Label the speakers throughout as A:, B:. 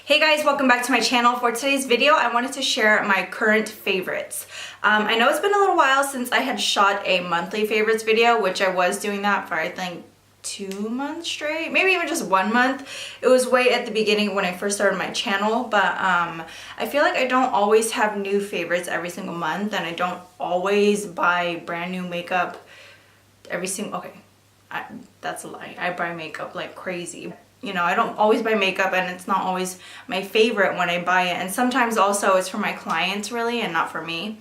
A: Hey guys, welcome back to my channel. For today's video, I wanted to share my current favorites. I know it's been a little while since I had shot a monthly favorites video, which I was doing that for I think 2 months straight, maybe even just 1 month. It was way at the beginning when I first started my channel, but I feel like I don't always have new favorites every single month, and I don't always buy brand new makeup every single, that's a lie. I buy makeup like crazy. You know, I don't always buy makeup, and it's not always my favorite when I buy it. And sometimes also it's for my clients really and not for me.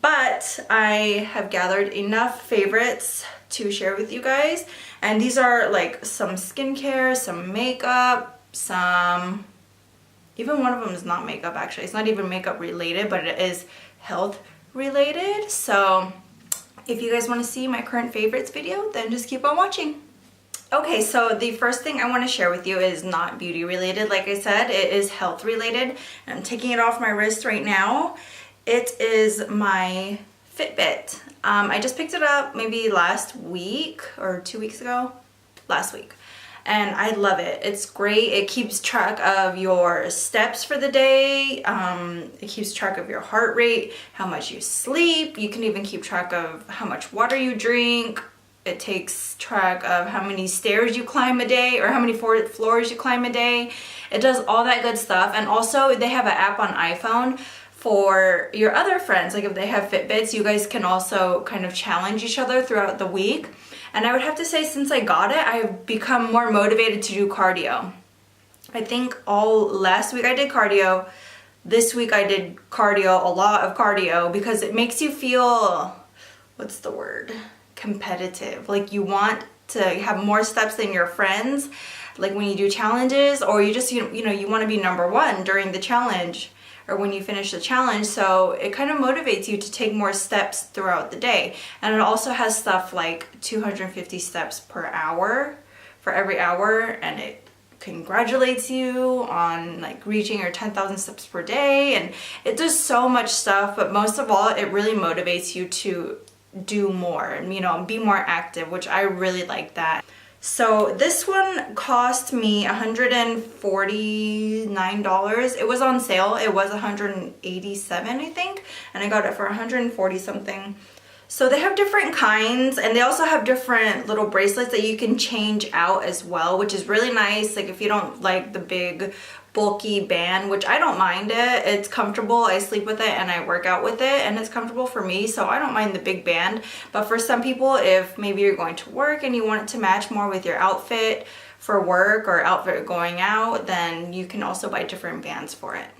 A: But I have gathered enough favorites to share with you guys. And these are like some skincare, some makeup, some... Even one of them is not makeup actually. It's not even makeup related, but it is health related. So if you guys want to see my current favorites video, then just keep on watching. Okay, so the first thing I want to share with you is not beauty related. Like I said, it is health related. I'm taking it off my wrist right now. It is my Fitbit. I just picked it up maybe last week or 2 weeks ago. Last week. And I love it. It's great. It keeps track of your steps for the day. It keeps track of your heart rate, how much you sleep. You can even keep track of how much water you drink. It takes track of how many stairs you climb a day or how many floors you climb a day. It does all that good stuff. And also they have an app on iPhone for your other friends. Like if they have Fitbits, you guys can also kind of challenge each other throughout the week. And I would have to say, since I got it, I've become more motivated to do cardio. I think last week I did cardio. This week I did cardio, a lot of cardio, because it makes you feel, what's the word? Competitive. Like you want to have more steps than your friends, like when you do challenges, or you just you know you want to be number one during the challenge or when you finish the challenge. So it kind of motivates you to take more steps throughout the day. And it also has stuff like 250 steps per hour for every hour, and it congratulates you on like reaching your 10,000 steps per day. And it does so much stuff, but most of all it really motivates you to do more and, you know, be more active, which I really like that. So this one cost me $149. It was on sale. It was $187, I think, and I got it for $140 something. So they have different kinds, and they also have different little bracelets that you can change out as well, which is really nice. Like if you don't like the big bulky band, which I don't mind it. It's comfortable. I sleep with it and I work out with it, and it's comfortable for me, so I don't mind the big band. But for some people, if maybe you're going to work and you want it to match more with your outfit for work or outfit going out, then you can also buy different bands for it.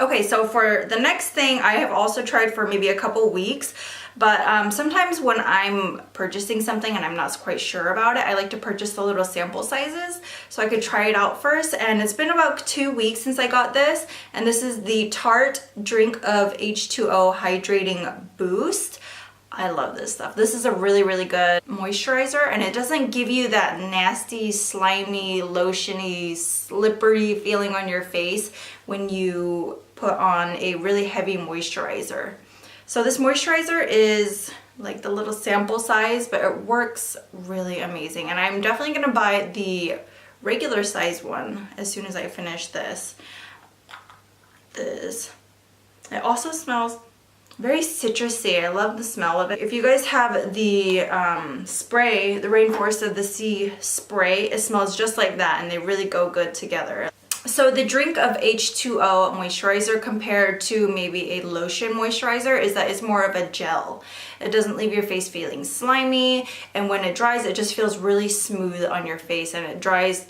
A: Okay, so for the next thing, I have also tried for maybe a couple weeks, but sometimes when I'm purchasing something and I'm not quite sure about it, I like to purchase the little sample sizes so I could try it out first. And it's been about 2 weeks since I got this, and this is the Tarte Drink of H2O Hydrating Boost. I love this stuff. This is a really, really good moisturizer, and it doesn't give you that nasty, slimy, lotiony, slippery feeling on your face when you put on a really heavy moisturizer. So this moisturizer is like the little sample size, but it works really amazing. And I'm definitely gonna buy the regular size one as soon as I finish this. It also smells very citrusy. I love the smell of it. If you guys have the spray, the Rainforest of the Sea spray, it smells just like that, and they really go good together. So the Drink of H2O moisturizer compared to maybe a lotion moisturizer is that it's more of a gel. It doesn't leave your face feeling slimy, and when it dries, it just feels really smooth on your face, and it dries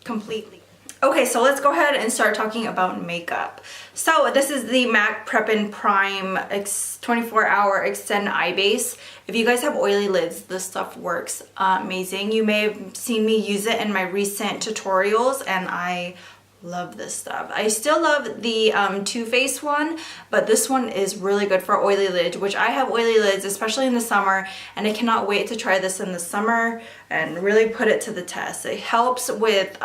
A: completely. Okay, so let's go ahead and start talking about makeup. So this is the MAC Prep and Prime 24-hour Extend Eye Base. If you guys have oily lids, this stuff works amazing. You may have seen me use it in my recent tutorials, and I love this stuff. I still love the Too Faced one, but this one is really good for oily lids, which I have oily lids, especially in the summer, and I cannot wait to try this in the summer and really put it to the test. It helps with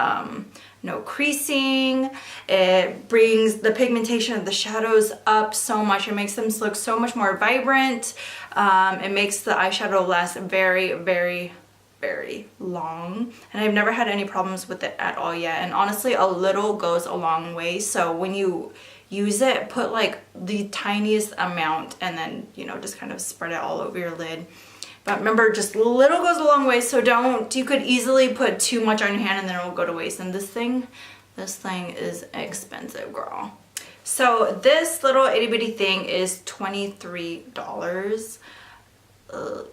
A: no creasing. It brings the pigmentation of the shadows up so much. It makes them look so much more vibrant. It makes the eyeshadow last very, very very long, and I've never had any problems with it at all yet. And honestly, a little goes a long way. So when you use it, put like the tiniest amount and then, you know, just kind of spread it all over your lid. But remember, just little goes a long way, so don't, you could easily put too much on your hand and then it will go to waste. And this thing is expensive, girl. So this little itty bitty thing is $23.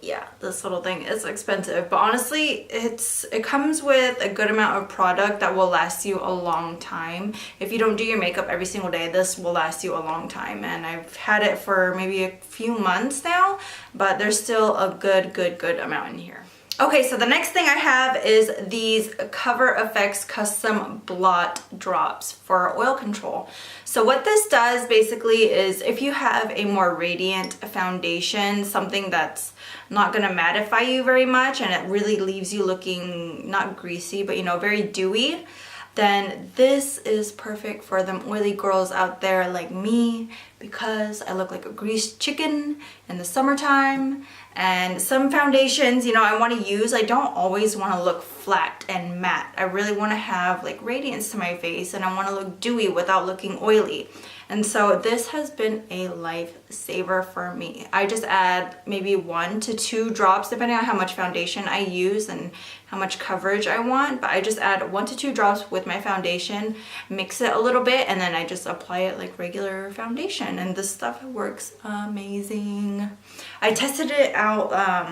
A: Yeah, this little thing is expensive, but honestly, it comes with a good amount of product that will last you a long time. If you don't do your makeup every single day, this will last you a long time. And I've had it for maybe a few months now, but there's still a good amount in here. Okay, so the next thing I have is these Cover FX Custom Blot Drops for oil control. So what this does basically is, if you have a more radiant foundation, something that's not gonna mattify you very much and it really leaves you looking not greasy, but you know, very dewy, then this is perfect for them oily girls out there like me, because I look like a greased chicken in the summertime. And some foundations, you know, I want to use, I don't always want to look flat and matte. I really want to have like radiance to my face, and I want to look dewy without looking oily. And so this has been a lifesaver for me. I just add maybe 1 to 2 drops depending on how much foundation I use and how much coverage I want. But I just add 1 to 2 drops with my foundation, mix it a little bit, and then I just apply it like regular foundation. And this stuff works amazing. I tested it out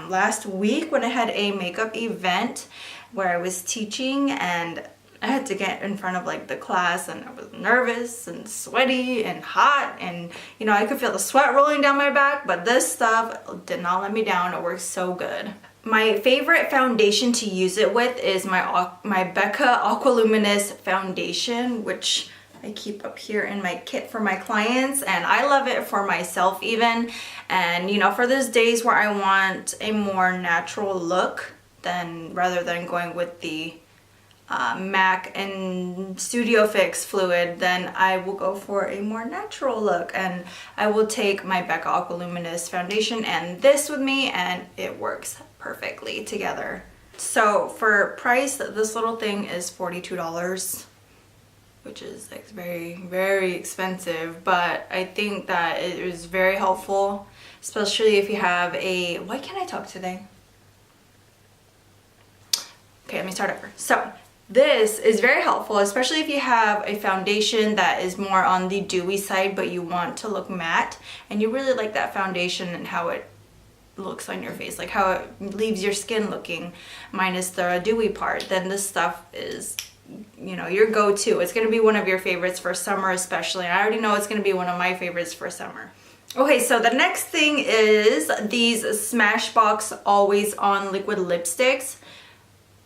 A: last week when I had a makeup event where I was teaching, and I had to get in front of like the class, and I was nervous and sweaty and hot, and you know, I could feel the sweat rolling down my back, but this stuff did not let me down. It works so good. My favorite foundation to use it with is my Becca Aqualuminous foundation, which I keep up here in my kit for my clients, and I love it for myself even. And you know, for those days where I want a more natural look, then rather than going with the MAC and Studio Fix fluid, then I will go for a more natural look, and I will take my Becca Aqualuminous foundation and this with me, and it works perfectly together. So for price, this little thing is $42, which is like very expensive, but I think that it is very helpful, especially if you have a, why can't I talk today? Okay, let me start over. So this is very helpful, especially if you have a foundation that is more on the dewy side, but you want to look matte, and you really like that foundation and how it looks on your face, like how it leaves your skin looking minus the dewy part. Then this stuff is, you know, your go-to. It's going to be one of your favorites for summer especially. I already know it's going to be one of my favorites for summer. Okay, so the next thing is these Smashbox Always On liquid lipsticks.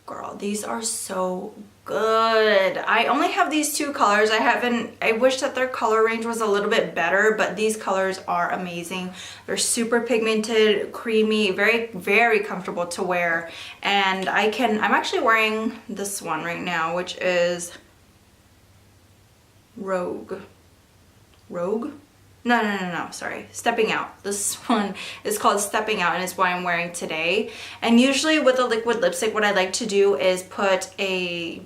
A: Girl, these are so good. I only have these 2 colors. I wish that their color range was a little bit better, but these colors are amazing. They're super pigmented, creamy, very comfortable to wear. And I'm actually wearing this one right now, which is Rogue? No, sorry, Stepping Out. This one is called Stepping Out, and it's what I'm wearing today. And usually with a liquid lipstick, what I like to do is put a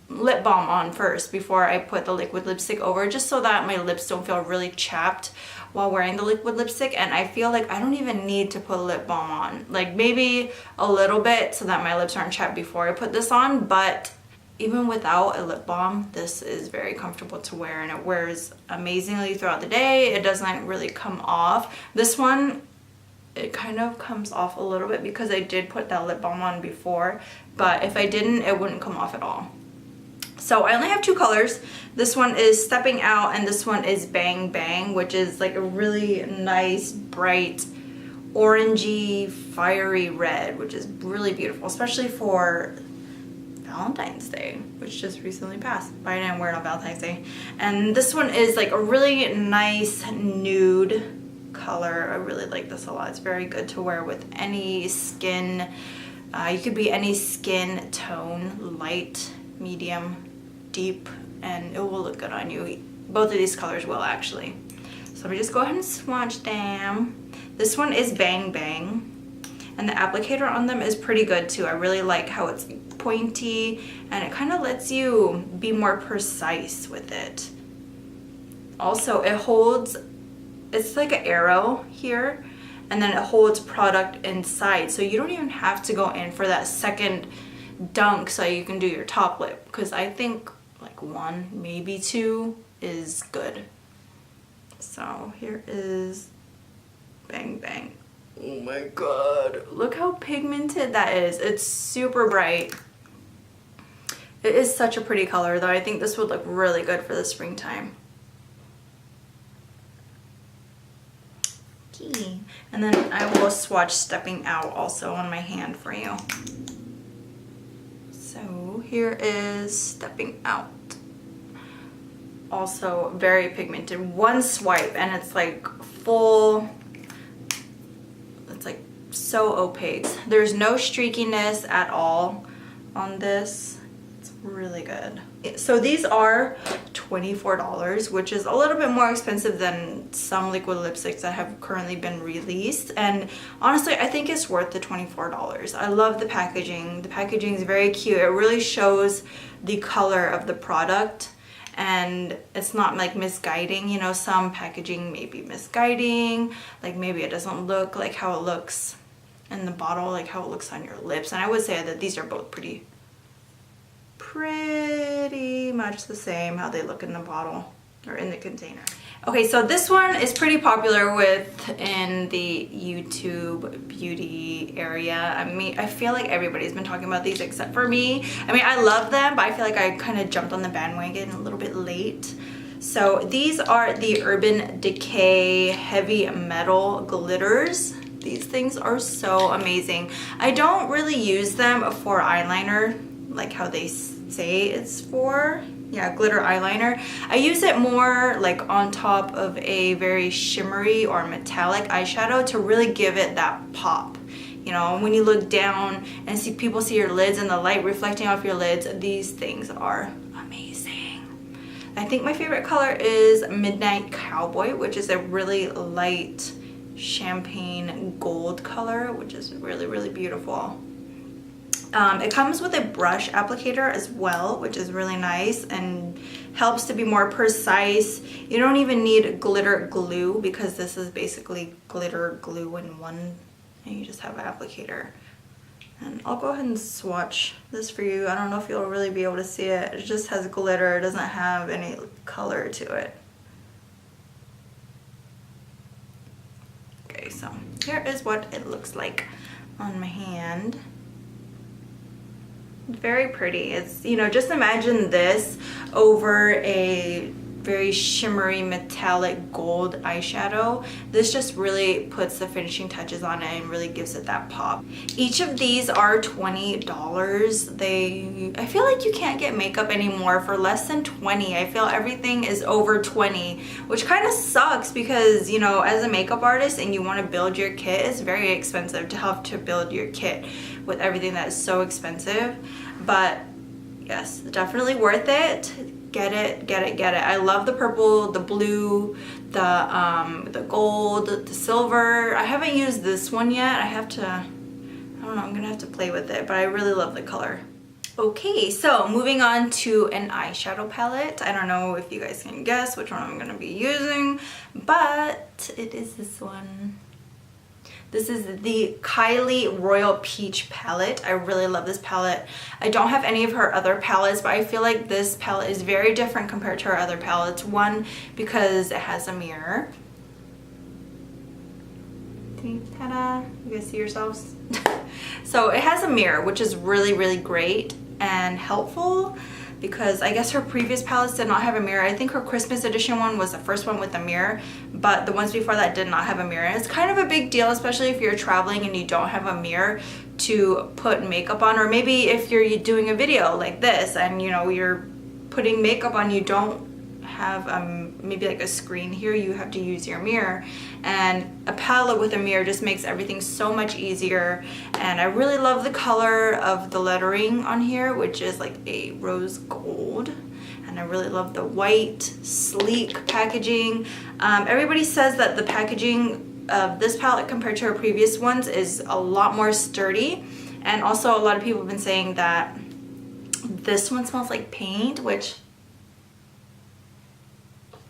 A: lip balm on first before I put the liquid lipstick over, just so that my lips don't feel really chapped while wearing the liquid lipstick. And I feel like I don't even need to put lip balm on, like maybe a little bit so that my lips aren't chapped before I put this on. But even without a lip balm, this is very comfortable to wear, and it wears amazingly throughout the day. It doesn't really come off. This one, it kind of comes off a little bit because I did put that lip balm on before, but if I didn't, it wouldn't come off at all. So I only have 2 colors. This one is Stepping Out, and this one is Bang Bang, which is like a really nice, bright, orangey, fiery red, which is really beautiful, especially for Valentine's Day, which just recently passed, but I didn't wear it on Valentine's Day. And this one is like a really nice nude color. I really like this a lot. It's very good to wear with any skin. You could be any skin tone, light, medium, deep, and it will look good on you. Both of these colors will actually. So let me just go ahead and swatch them. This one is Bang Bang. And the applicator on them is pretty good too. I really like how it's pointy and it kind of lets you be more precise with it. Also, it holds, it's like an arrow here, and then it holds product inside, so you don't even have to go in for that second dunk so you can do your top lip, because I think like 1, maybe 2 is good. So here is Bang Bang. Oh my god, look how pigmented that is. It's super bright. It is such a pretty color though. I think this would look really good for the springtime. Okay. And then I will swatch Stepping Out also on my hand for you. So here is Stepping Out. Also very pigmented. One swipe and it's like full, it's like so opaque. There's no streakiness at all on this. It's really good. So these are $24, which is a little bit more expensive than some liquid lipsticks that have currently been released, and honestly I think it's worth the $24. I love the packaging. The packaging is very cute. It really shows the color of the product and it's not like misguiding. You know, some packaging may be misguiding, like maybe it doesn't look like how it looks in the bottle, like how it looks on your lips, and I would say that these are both pretty much the same how they look in the bottle or in the container. Okay, so this one is pretty popular in the YouTube beauty area. I mean, I feel like everybody's been talking about these except for me. I mean, I love them, but I feel like I kind of jumped on the bandwagon a little bit late. So these are the Urban Decay Heavy Metal Glitters. These things are so amazing. I don't really use them for eyeliner like how they say it's for. Yeah, glitter eyeliner. I use it more like on top of a very shimmery or metallic eyeshadow to really give it that pop. You know, when you look down and see people see your lids and the light reflecting off your lids, these things are amazing. I think my favorite color is Midnight Cowboy, which is a really light champagne gold color, which is really, really beautiful. It comes with a brush applicator as well, which is really nice and helps to be more precise. You don't even need glitter glue because this is basically glitter glue in one, and you just have an applicator. And I'll go ahead and swatch this for you. I don't know if you'll really be able to see it. It just has glitter. It doesn't have any color to it. Okay, so here is what it looks like on my hand. Very pretty. It's, you know, just imagine this over a very shimmery metallic gold eyeshadow. This just really puts the finishing touches on it and really gives it that pop. Each of these are $20. I feel like you can't get makeup anymore for less than 20. I feel everything is over 20, which kind of sucks because, you know, as a makeup artist and you want to build your kit, it's very expensive to have to build your kit with everything that is so expensive. But yes, definitely worth it. Get it, get it, get it. I love the purple, the blue, the gold, the silver. I haven't used this one yet. I don't know, I'm gonna have to play with it, but I really love the color. Okay, so moving on to an eyeshadow palette. I don't know if you guys can guess which one I'm gonna be using, but it is this one. This is the Kylie Royal Peach palette. I really love this palette. I don't have any of her other palettes, but I feel like this palette is very different compared to her other palettes. One, because it has a mirror. Ta-da! You guys see yourselves? So it has a mirror, which is really, really great and helpful, because I guess her previous palettes did not have a mirror. I think her Christmas edition one was the first one with a mirror, but the ones before that did not have a mirror. And it's kind of a big deal, especially if you're traveling and you don't have a mirror to put makeup on, or maybe if you're doing a video like this and you know you're putting makeup on, you don't have maybe like a screen here, you have to use your mirror, and a palette with a mirror just makes everything so much easier. And I really love the color of the lettering on here, which is like a rose gold, and I really love the white sleek packaging. Everybody says that the packaging of this palette compared to her previous ones is a lot more sturdy. And also a lot of people have been saying that this one smells like paint, which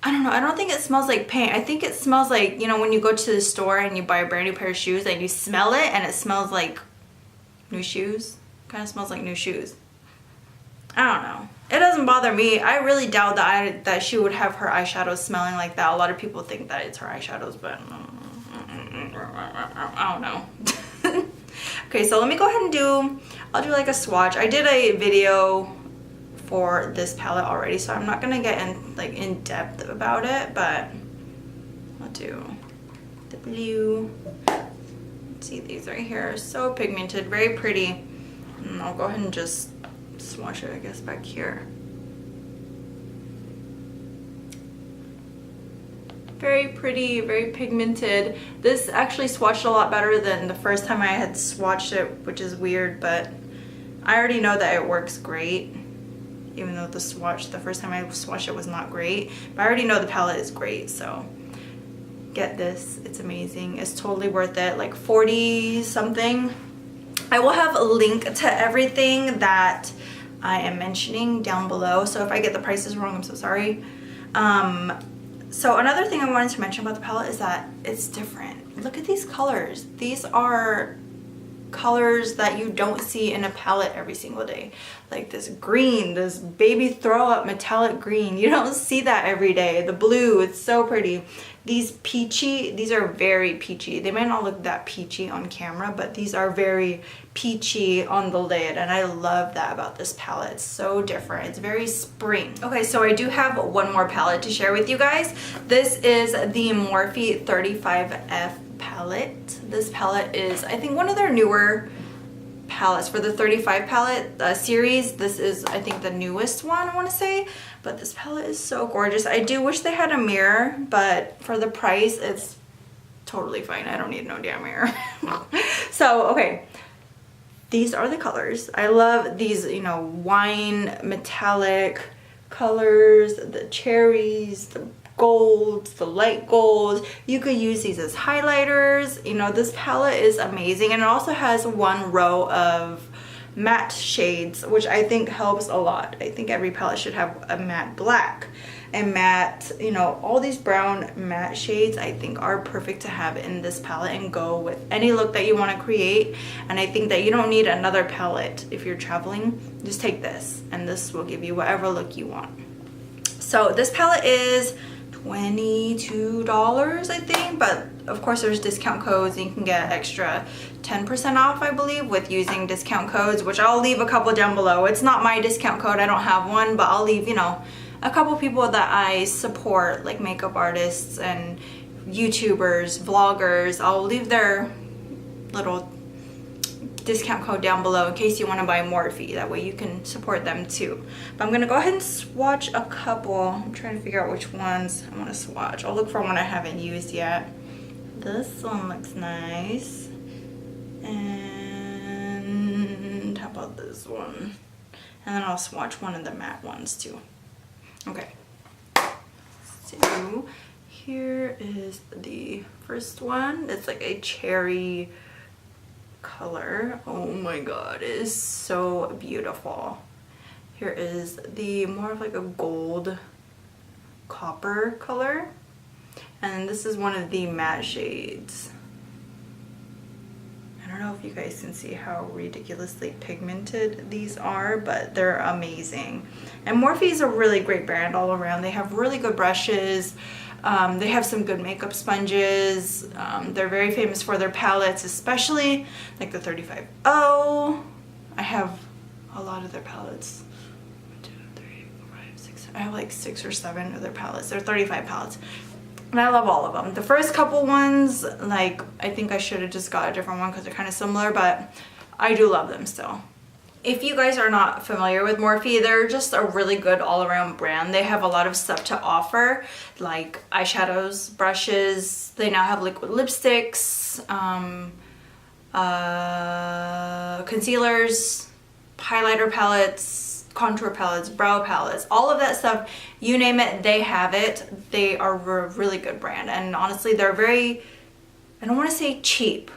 A: I don't know. I don't think it smells like paint. I think it smells like, you know, when you go to the store and you buy a brand new pair of shoes and you smell it and it smells like new shoes. Kind of smells like new shoes. I don't know. It doesn't bother me. I really doubt that she would have her eyeshadows smelling like that. A lot of people think that it's her eyeshadows, but I don't know. Okay, so let me go ahead and I'll do like a swatch. I did a video for this palette already, so I'm not gonna get in depth about it, but I'll do the blue. Let's see, these right here, so pigmented, very pretty. And I'll go ahead and just swatch it, I guess, back here. Very pretty, very pigmented. This actually swatched a lot better than the first time I had swatched it, which is weird, but I already know that it works great. Even though the first time I swatched it was not great. But I already know the palette is great, so get this. It's amazing. It's totally worth it. Like 40 something. I will have a link to everything that I am mentioning down below. So if I get the prices wrong, I'm so sorry. So another thing I wanted to mention about the palette is that it's different. Look at these colors. These are colors that you don't see in a palette every single day. Like this green, this baby throw up metallic green. You don't see that every day. The blue, it's so pretty. These peachy, these are very peachy. They might not look that peachy on camera, but these are very peachy on the lid, and I love that about this palette. It's so different. It's very spring. Okay, so I do have one more palette to share with you guys. This is the Morphe 35F palette. This palette is, I think, one of their newer palettes for the 35 palette series. This is, I think, the newest one, I want to say. But this palette is so gorgeous. I do wish they had a mirror, but for the price, it's totally fine. I don't need no damn mirror. So, okay. These are the colors. I love these, you know, wine metallic colors, the cherries, the golds, the light golds. You could use these as highlighters. You know, this palette is amazing, and it also has one row of matte shades, which I think helps a lot. I think every palette should have a matte black and matte, you know, all these brown matte shades I think are perfect to have in this palette and go with any look that you want to create. And I think that you don't need another palette if you're traveling. Just take this, and this will give you whatever look you want. So this palette is $22, I think, but of course there's discount codes and you can get extra 10% off, I believe, with using discount codes, which I'll leave a couple down below. It's not my discount code, I don't have one, but I'll leave, you know, a couple people that I support, like makeup artists and YouTubers, vloggers. I'll leave their little discount code down below in case you want to buy Morphe. That way you can support them too. But I'm gonna go ahead and swatch a couple. I'm trying to figure out which ones I want to swatch. I'll look for one I haven't used yet. This one looks nice. And how about this one? And then I'll swatch one of the matte ones too. Okay. So here is the first one. It's like a cherry color. Oh my god, it is so beautiful. Here is the more of like a gold copper color, and this is one of the matte shades. I don't know if you guys can see how ridiculously pigmented these are, but they're amazing. And Morphe is a really great brand all around. They have really good brushes. They have some good makeup sponges. They're very famous for their palettes, especially like the 35O. I have a lot of their palettes. 1, 2, 3, 4, 5, 6. I have like 6 or 7 of their palettes. They're 35 palettes. And I love all of them. The first couple ones, like, I think I should have just got a different one because they're kind of similar, but I do love them still. If you guys are not familiar with Morphe, they're just a really good all-around brand. They have a lot of stuff to offer, like eyeshadows, brushes. They now have liquid lipsticks, concealers, highlighter palettes, contour palettes, brow palettes, all of that stuff. You name it, they have it. They are a really good brand, and honestly, they're very I don't want to say cheap.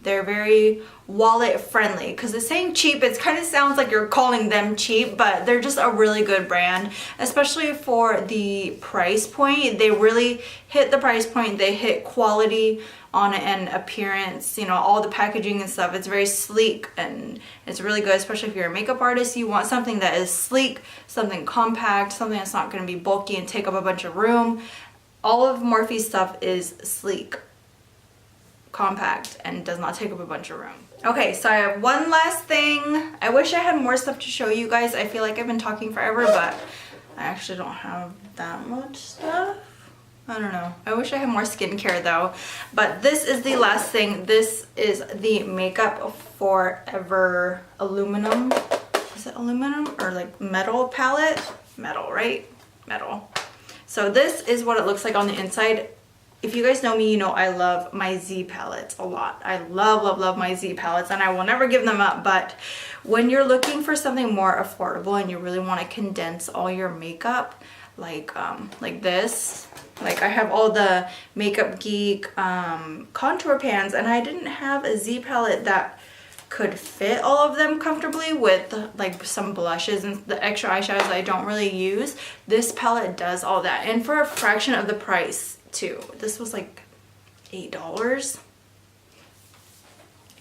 A: They're very wallet friendly, because the saying cheap, it kind of sounds like you're calling them cheap, but they're just a really good brand, especially for the price point. They really hit the price point. They hit quality on it and appearance, you know, all the packaging and stuff. It's very sleek and it's really good, especially if you're a makeup artist. You want something that is sleek, something compact, something that's not going to be bulky and take up a bunch of room. All of Morphe's stuff is sleek, compact, and does not take up a bunch of room. Okay, so I have one last thing. I wish I had more stuff to show you guys. I feel like I've been talking forever, but I actually don't have that much stuff. I don't know. I wish I had more skincare though. But this is the last thing. This is the Makeup Forever aluminum. Is it aluminum or like metal palette? Metal, right? Metal. So this is what it looks like on the inside. If you guys know me, you know I love my Z palettes a lot. I love my Z palettes, and I will never give them up. But when you're looking for something more affordable and you really want to condense all your makeup, like this, like I have all the Makeup Geek contour pans, and I didn't have a Z palette that could fit all of them comfortably with like some blushes and the extra eyeshadows I don't really use. This palette does all that, and for a fraction of the price too. This was like $8.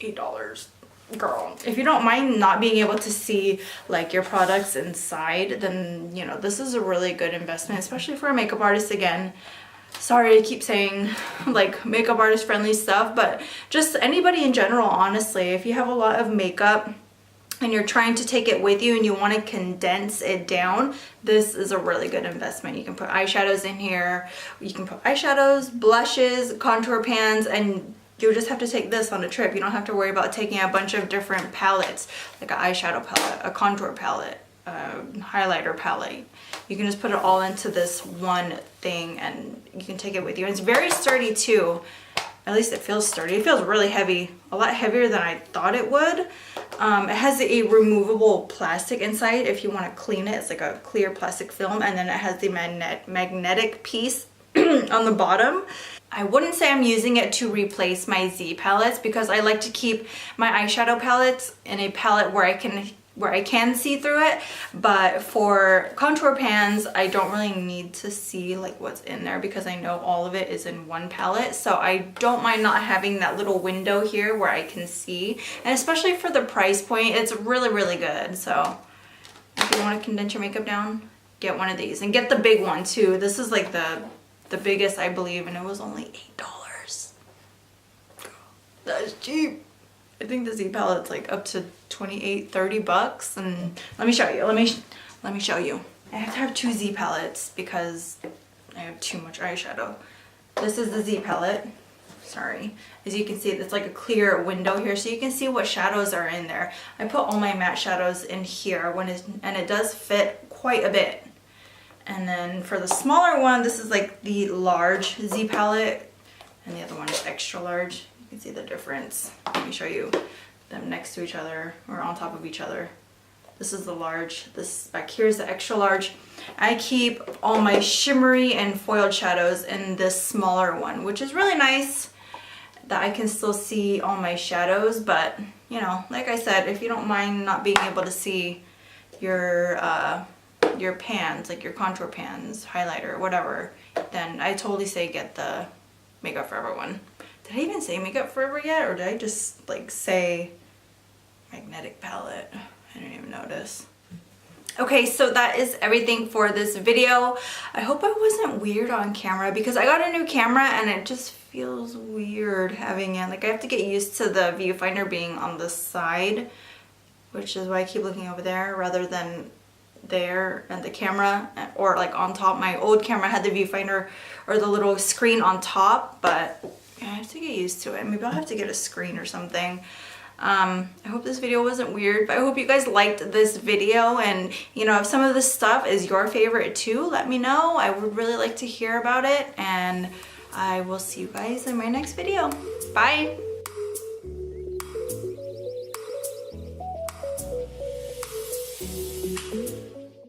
A: $8. Girl, if you don't mind not being able to see like your products inside, then you know this is a really good investment, especially for a makeup artist. Again, sorry to keep saying like makeup artist friendly stuff, but just anybody in general, honestly. If you have a lot of makeup and you're trying to take it with you and you want to condense it down, this is a really good investment. You can put eyeshadows in here, you can put eyeshadows, blushes, contour pans, and you'll just have to take this on a trip. You don't have to worry about taking a bunch of different palettes, like an eyeshadow palette, a contour palette, a highlighter palette. You can just put it all into this one thing and you can take it with you. And it's very sturdy too. At least it feels sturdy. It feels really heavy, a lot heavier than I thought it would. It has a removable plastic inside if you want to clean it. It's like a clear plastic film, and then it has the magnetic piece on the bottom. I wouldn't say I'm using it to replace my Z palettes, because I like to keep my eyeshadow palettes in a palette where I can see through it. But for contour pans, I don't really need to see like what's in there, because I know all of it is in one palette. So I don't mind not having that little window here where I can see. And especially for the price point, it's really good. So if you want to condense your makeup down, get one of these, and get the big one too. This is like the biggest, I believe, and it was only $8. That's cheap. I think the Z palette's like up to 28, 30 bucks. And let me show you. Let me show you. I have to have two Z palettes because I have too much eyeshadow. This is the Z palette. Sorry. As you can see, it's like a clear window here, so you can see what shadows are in there. I put all my matte shadows in here and it does fit quite a bit. And then for the smaller one, this is like the large Z palette, and the other one is extra large. You can see the difference. Let me show you them next to each other or on top of each other. This is the large. This back here is the extra large. I keep all my shimmery and foiled shadows in this smaller one, which is really nice that I can still see all my shadows. But you know, like I said, if you don't mind not being able to see your pans, like your contour pans, highlighter, whatever, then I totally say get the Makeup Forever one. Did I even say Makeup Forever yet, or did I just like say magnetic palette? I didn't even notice. Okay, so that is everything for this video. I hope I wasn't weird on camera, because I got a new camera and it just feels weird having it. Like I have to get used to the viewfinder being on the side, which is why I keep looking over there rather than there at the camera, or like on top. My old camera had the viewfinder or the little screen on top, but I have to get used to it. Maybe I'll have to get a screen or something. I hope this video wasn't weird, but I hope you guys liked this video, and you know, if some of this stuff is your favorite too, let me know. I would really like to hear about it, and I will see you guys in my next video. Bye.